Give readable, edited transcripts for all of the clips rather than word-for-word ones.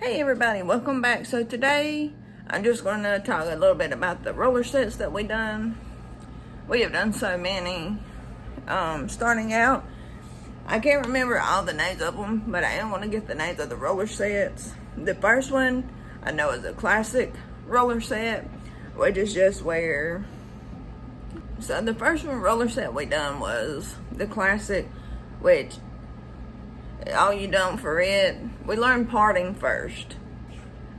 Hey everybody, welcome back. So today I'm just going to talk a little bit about the roller sets that we done. We have done so many. Starting out, I can't remember all the names of them, but I am going to get the names of the roller sets. The first one I know is a classic roller set, which is just where. So the first one roller set we done was the classic, which all you done for it, we learned parting first.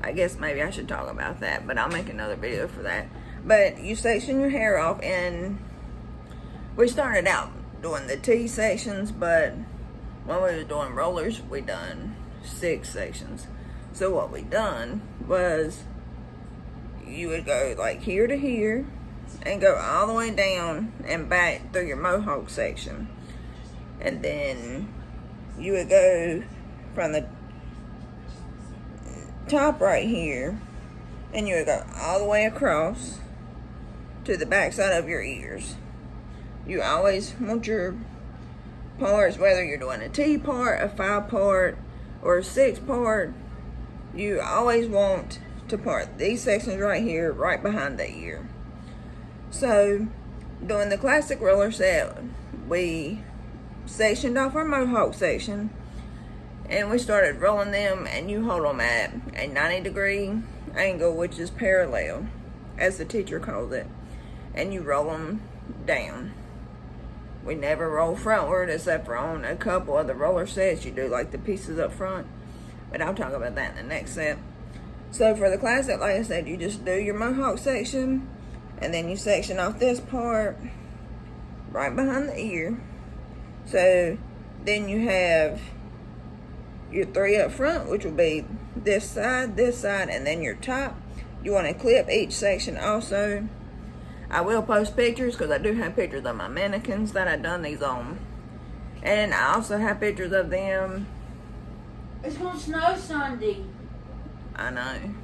I guess maybe I should talk about that, but I'll make another video for that. But you section your hair off, and we started out doing the T sections, but when we were doing rollers, we done 6 sections. So what we done was you would go like here to here and go all the way down and back through your mohawk section. And then you would go from the top right here, and you would go all the way across to the back side of your ears. You always want your parts, whether you're doing a T part, a 5 part, or a 6 part, you always want to part these sections right here, right behind the ear. So, doing the classic roller set, we sectioned off our mohawk section, and we started rolling them, and you hold them at a 90-degree angle, which is parallel, as the teacher calls it, and you roll them down. We never roll frontward, except for on a couple of the roller sets you do like the pieces up front, but I'll talk about that in the next set. So for the classic, like I said, you just do your mohawk section, and then you section off this part right behind the ear. So then you have your 3 up front, which will be this side, and then your top. You want to clip each section also. I will post pictures because I do have pictures of my mannequins that I done these on. And I also have pictures of them. It's going to snow Sunday. I know.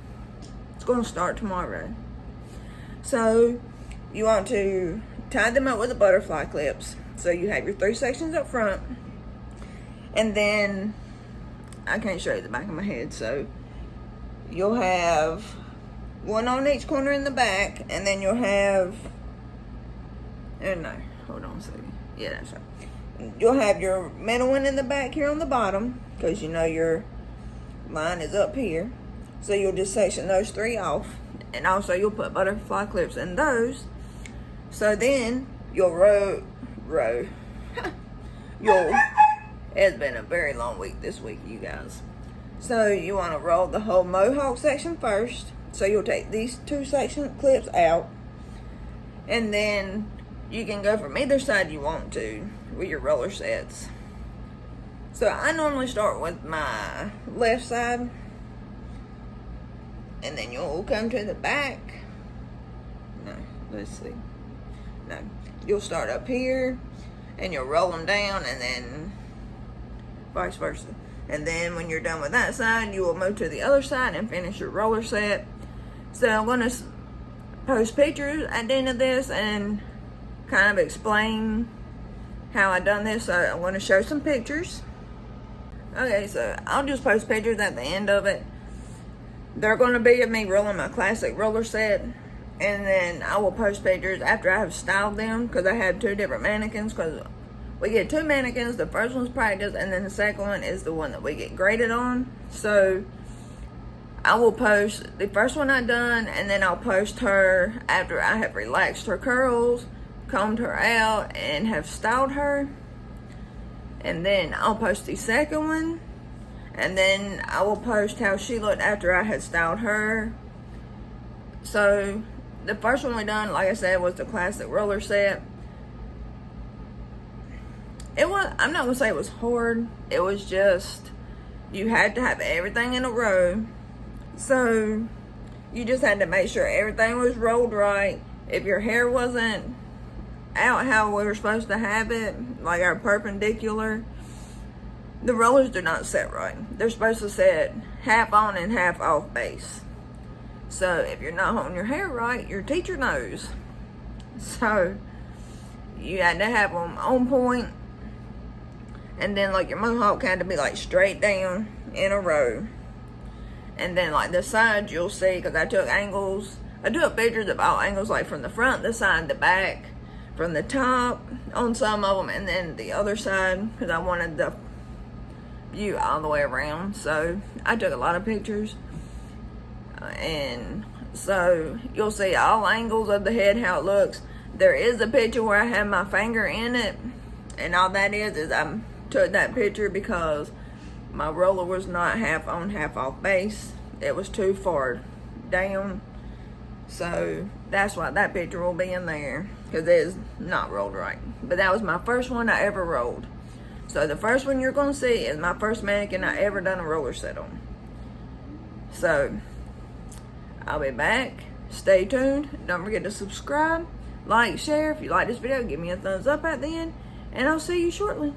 It's going to start tomorrow. So you want to tie them up with the butterfly clips. So you have your 3 sections up front, and then I can't show you the back of my head, so you'll have one on each corner in the back, and then you'll have, no, hold on a second. Yeah, that's right. You'll have your middle one in the back here on the bottom, because you know your line is up here. So you'll just section those 3 off, and also you'll put butterfly clips in those. So then you'll row. It's been a very long week this week, you guys. So you want to roll the whole mohawk section first. So you'll take these 2 section clips out, and then you can go from either side you want to with your roller sets. So I normally start with my left side, and then you'll come to the back. No, let's see. No, you'll start up here, and you'll roll them down, and then vice versa. And then when you're done with that side, you will move to the other side and finish your roller set. So I'm going to post pictures at the end of this and kind of explain how I done this. So I'm going to show some pictures. Okay, so I'll just post pictures at the end of it. They're going to be of me rolling my classic roller set. And then I will post pictures after I have styled them, because I have 2 different mannequins, because we get 2 mannequins. The first one's practice, and then the second one is the one that we get graded on. So I will post the first one I done, and then I'll post her after I have relaxed her curls, combed her out, and have styled her. And then I'll post the second one, and then I will post how she looked after I had styled her. So the first one we done, like I said, was the classic roller set. I'm not gonna say it was hard. It was just, you had to have everything in a row. So you just had to make sure everything was rolled right. If your hair wasn't out how we were supposed to have it, like our perpendicular, the rollers do not set right. They're supposed to set half on and half off base. So if you're not holding your hair right, your teacher knows. So you had to have them on point. And then like your mohawk had to be like straight down in a row. And then like the sides you'll see, because I took angles. I took pictures of all angles, like from the front, the side, the back, from the top on some of them, and then the other side, because I wanted the view all the way around. So I took a lot of pictures. And so you'll see all angles of the head, how it looks. There is a picture where I have my finger in it, and all that is I took that picture because my roller was not half on, half off base. It was too far down. So that's why that picture will be in there, because it is not rolled right. But that was my first one I ever rolled. So the first one you're going to see is my first mannequin I ever done a roller set on. So I'll be back. Stay tuned. Don't forget to subscribe, like, share. If you like this video, give me a thumbs up at the end. And I'll see you shortly.